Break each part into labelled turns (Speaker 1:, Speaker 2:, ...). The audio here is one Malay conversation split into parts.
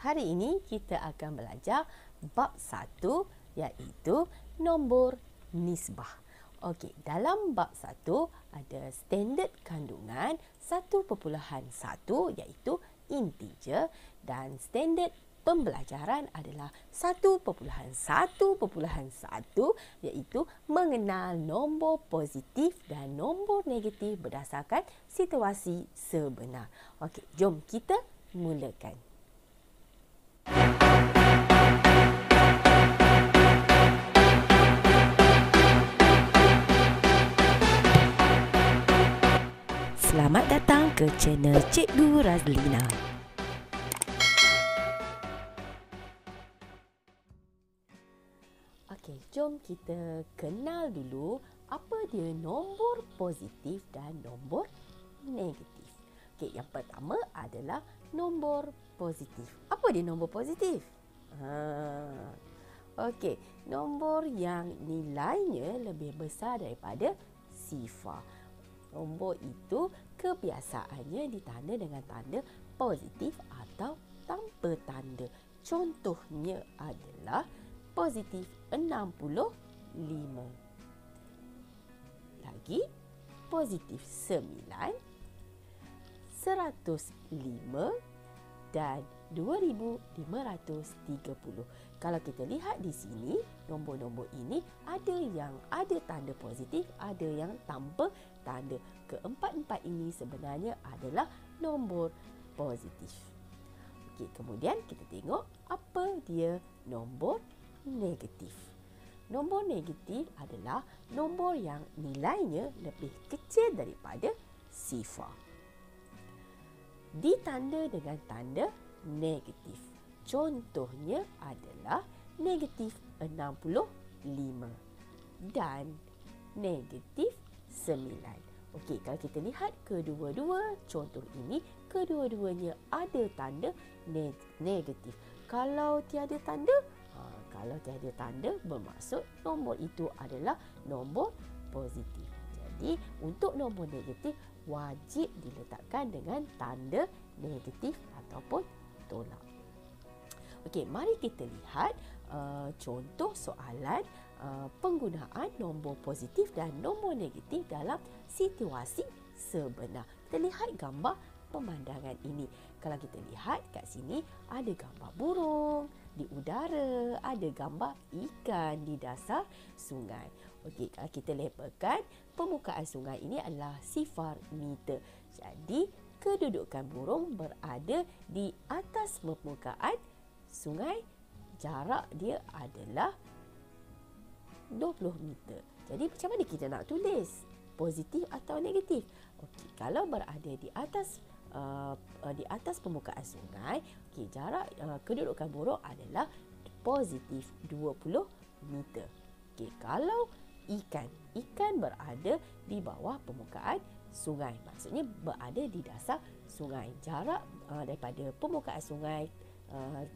Speaker 1: Hari ini kita akan belajar bab 1 iaitu nombor nisbah. Okey, dalam bab 1 ada standard kandungan 1.1 iaitu integer dan standard pembelajaran adalah 1.1.1 iaitu mengenal nombor positif dan nombor negatif berdasarkan situasi sebenar. Okey, jom kita mulakan. Selamat datang ke channel Cikgu Razlina. Okey, jom kita kenal dulu apa dia nombor positif dan nombor negatif. Okey, yang pertama adalah nombor positif. Apa dia nombor positif? Okey, nombor yang nilainya lebih besar daripada sifar. Nombor itu kebiasaannya ditanda dengan tanda positif atau tanpa tanda. Contohnya adalah positif 65. Lagi positif 9, 105 dan 2530. Kalau kita lihat di sini, nombor-nombor ini ada yang ada tanda positif, ada yang tanpa tanda. Keempat-empat ini sebenarnya adalah nombor positif. Okey, kemudian kita tengok apa dia nombor negatif. Nombor negatif adalah nombor yang nilainya lebih kecil daripada sifar. Ditanda dengan tanda negatif. Contohnya adalah negatif 65 dan negatif 9. Okey, kalau kita lihat kedua-dua contoh ini, kedua-duanya ada tanda negatif. Kalau tiada tanda, bermaksud nombor itu adalah nombor positif. Jadi, untuk nombor negatif wajib diletakkan dengan tanda negatif ataupun tolak. Okey, mari kita lihat contoh soalan penggunaan nombor positif dan nombor negatif dalam situasi sebenar. Kita lihat gambar pemandangan ini. Kalau kita lihat kat sini ada gambar burung di udara, ada gambar ikan di dasar sungai. Okey, kalau kita labelkan permukaan sungai ini adalah sifar meter. Jadi, kedudukan burung berada di atas permukaan sungai, jarak dia adalah 20 meter. Jadi macam mana kita nak tulis? Positif atau negatif? Okey, kalau berada di atas permukaan sungai, okey, jarak kedudukan burung adalah positif 20 meter. Okey, kalau ikan berada di bawah permukaan sungai, maksudnya berada di dasar sungai. Jarak daripada permukaan sungai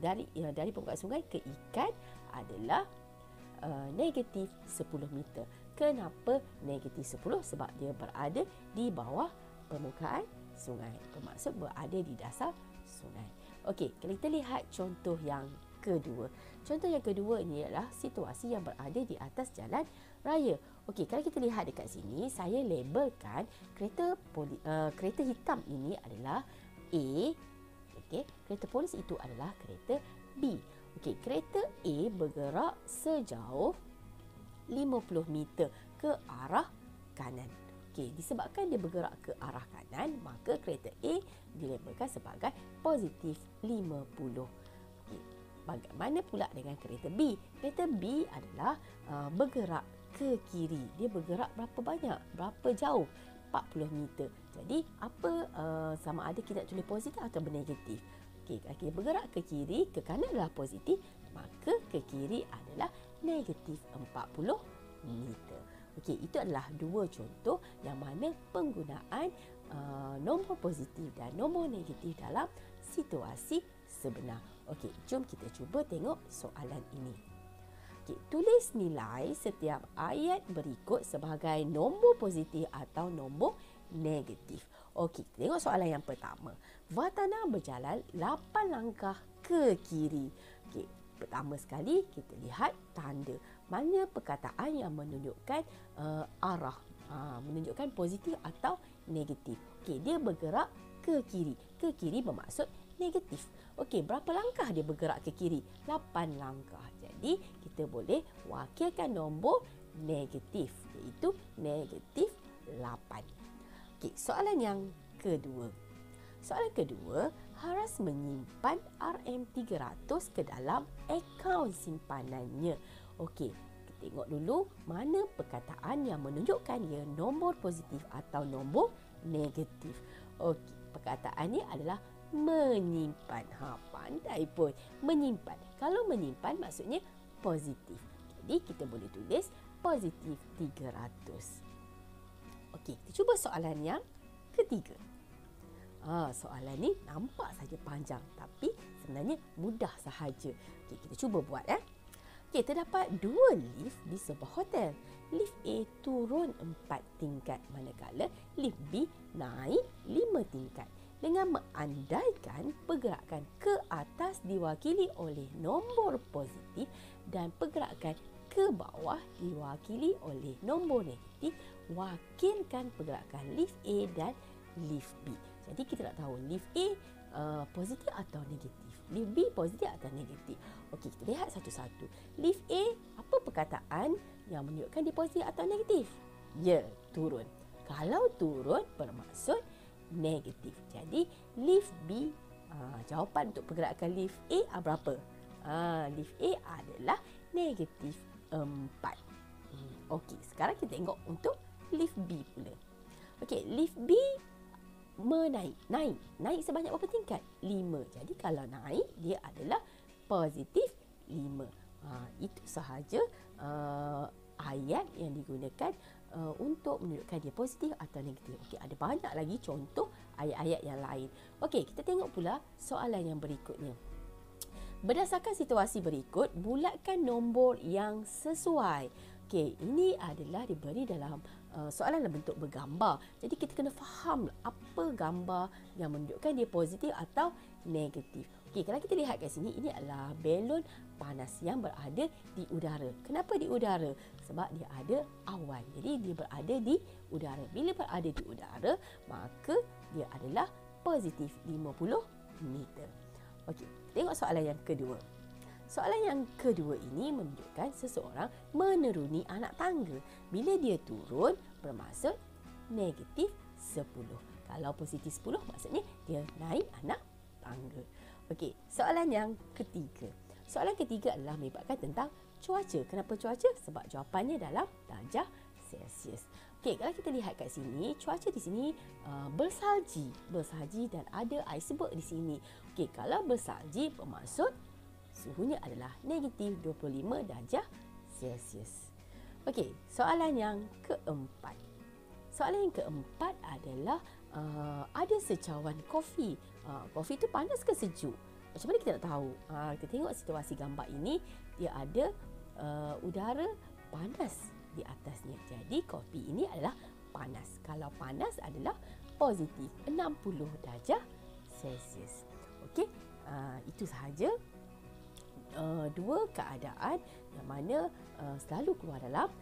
Speaker 1: dari permukaan sungai ke ikan adalah negatif 10 meter. Kenapa negatif 10? Sebab dia berada di bawah permukaan sungai. Bermaksud berada di dasar sungai. Okey, kita lihat contoh yang kedua. Contoh yang kedua ini adalah situasi yang berada di atas jalan raya. Okey, kalau kita lihat dekat sini, saya labelkan kereta hitam ini adalah A. Okey, kereta polis itu adalah kereta B. Okey, kereta A bergerak sejauh 50 meter ke arah kanan. Okey, disebabkan dia bergerak ke arah kanan, maka kereta A dilabelkan sebagai positif 50. Okey, bagaimana pula dengan kereta B? Kereta B adalah bergerak ke kiri. Dia bergerak berapa banyak? Berapa jauh? 40 meter. Jadi, apa sama ada kita tulis positif atau negatif? Okey, kalau kita bergerak ke kiri, ke kanan adalah positif, maka ke kiri adalah negatif 40 meter. Okey, itu adalah dua contoh yang mana penggunaan nombor positif dan nombor negatif dalam situasi sebenar. Okey, jom kita cuba tengok soalan ini. Okey, tulis nilai setiap ayat berikut sebagai nombor positif atau nombor negatif. Okey, tengok soalan yang pertama. Vartana berjalan 8 langkah ke kiri. Okey, pertama sekali kita lihat tanda. Mana perkataan yang menunjukkan arah, menunjukkan positif atau negatif. Okey, dia bergerak ke kiri. Ke kiri bermaksud negatif. Okey, berapa langkah dia bergerak ke kiri? 8 langkah. Jadi, kita boleh wakilkan nombor negatif, iaitu negatif 8. Okey, soalan yang kedua. Soalan kedua, Haras menyimpan RM300 ke dalam akaun simpanannya. Okey, kita tengok dulu mana perkataan yang menunjukkan ia nombor positif atau nombor negatif. Okey, perkataannya adalah menyimpan. Pandai pun. Menyimpan. Kalau menyimpan maksudnya positif. Jadi kita boleh tulis positif 300. Okey, kita cuba soalan yang ketiga. Soalan ni nampak saja panjang tapi sebenarnya mudah sahaja. Okey, kita cuba buat. Okey, terdapat 2 lift di sebuah hotel. Lift A turun 4 tingkat manakala lift B naik 5 tingkat. Dengan mengandaikan pergerakan ke atas diwakili oleh nombor positif dan pergerakan ke bawah diwakili oleh nombor negatif, wakilkan pergerakan lift A dan lift B. Jadi kita nak tahu lift A positif atau negatif, lift B positif atau negatif. Okey, kita lihat satu-satu. Lift A, apa perkataan yang menunjukkan dia positif atau negatif? Ya, turun. Kalau turun bermaksud negatif. Jadi lift B, jawapan untuk pergerakan lift A berapa? Lift A adalah negatif 4. Okey, sekarang kita tengok untuk lift B pula. Okey, lift B naik sebanyak berapa tingkat? 5. Jadi kalau naik dia adalah positif 5. Itu sahaja ayat yang digunakan untuk menunjukkan dia positif atau negatif. Okey, ada banyak lagi contoh ayat-ayat yang lain. Okey, kita tengok pula soalan yang berikutnya. Berdasarkan situasi berikut, bulatkan nombor yang sesuai. Okey, ini adalah diberi dalam soalan dalam bentuk bergambar. Jadi kita kena faham apa gambar yang menunjukkan dia positif atau negatif. Okey, kalau kita lihat kat sini, ini adalah balon panas yang berada di udara. Kenapa di udara? Sebab dia ada awan. Jadi dia berada di udara. Bila berada di udara, maka dia adalah positif 50 meter. Okey, tengok soalan yang kedua. Soalan yang kedua ini menunjukkan seseorang meneruni anak tangga. Bila dia turun, bermaksud negatif 10. Kalau positif 10, maksudnya dia naik anak tangga. Okey, soalan yang ketiga. Soalan ketiga adalah melibatkan tentang cuaca. Kenapa cuaca? Sebab jawapannya dalam darjah Celsius. Okey, kalau kita lihat kat sini, cuaca di sini bersalji dan ada iceberg di sini. Okey, kalau bersalji bermaksud suhunya adalah negatif 25 darjah Celsius. Okey, soalan yang keempat. Soalan yang keempat adalah ada secawan kopi. Kopi itu panas ke sejuk? Macam mana kita nak tahu? Kita tengok situasi gambar ini, dia ada udara panas di atasnya. Jadi kopi ini adalah panas. Kalau panas adalah positif 60 darjah Celsius. Okey, itu sahaja dua keadaan yang mana selalu keluar dalam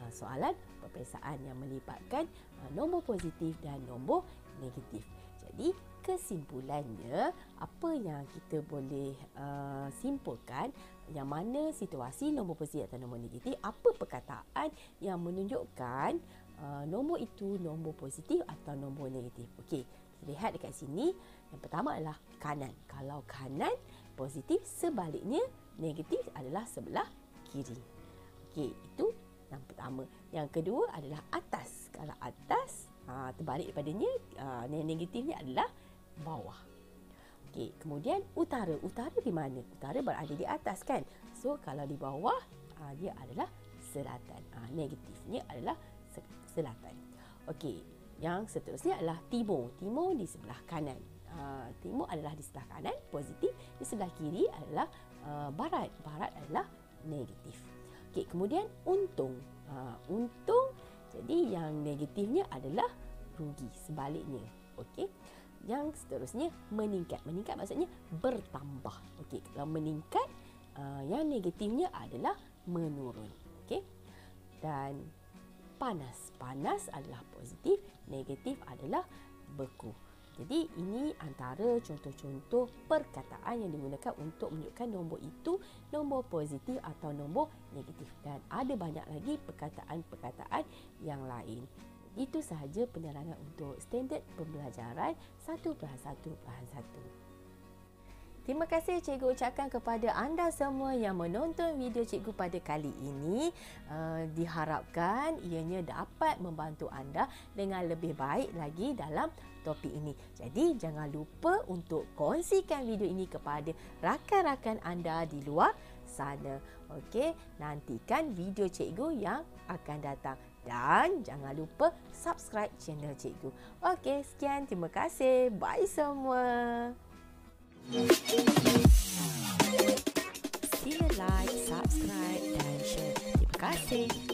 Speaker 1: soalan peperiksaan yang melibatkan nombor positif dan nombor negatif. Jadi kesimpulannya, apa yang kita boleh simpulkan, yang mana situasi nombor positif atau nombor negatif, apa perkataan yang menunjukkan nombor itu nombor positif atau nombor negatif. Okey, kita lihat dekat sini. Yang pertama adalah kanan. Kalau kanan positif, sebaliknya negatif adalah sebelah kiri. Okey, itu yang pertama. Yang kedua adalah atas. Kalau atas, terbalik daripadanya, yang negatifnya adalah bawah. Okey, kemudian utara. Utara di mana? Utara berada di atas kan? So, kalau di bawah, dia adalah selatan. Negatifnya adalah selatan. Okey, yang seterusnya adalah timur. Timur di sebelah kanan. Timur adalah di sebelah kanan, positif. Di sebelah kiri adalah barat. Barat adalah negatif. Okey, kemudian untung. Untung, jadi yang negatifnya adalah rugi, sebaliknya. Okey. Yang seterusnya meningkat. Meningkat maksudnya bertambah. Okey, kalau meningkat, yang negatifnya adalah menurun. Okey. Dan panas. Panas adalah positif, negatif adalah beku. Jadi ini antara contoh-contoh perkataan yang digunakan untuk menunjukkan nombor itu nombor positif atau nombor negatif. Dan ada banyak lagi perkataan-perkataan yang lain. Itu sahaja penerangan untuk standard pembelajaran 1+1+1. Terima kasih cikgu ucapkan kepada anda semua yang menonton video cikgu pada kali ini. Diharapkan ianya dapat membantu anda dengan lebih baik lagi dalam topik ini. Jadi jangan lupa untuk kongsikan video ini kepada rakan-rakan anda di luar sana. Okey, nantikan video cikgu yang akan datang. Dan jangan lupa subscribe channel cikgu. Okey, sekian. Terima kasih. Bye semua. Sila like, subscribe dan share. Terima kasih.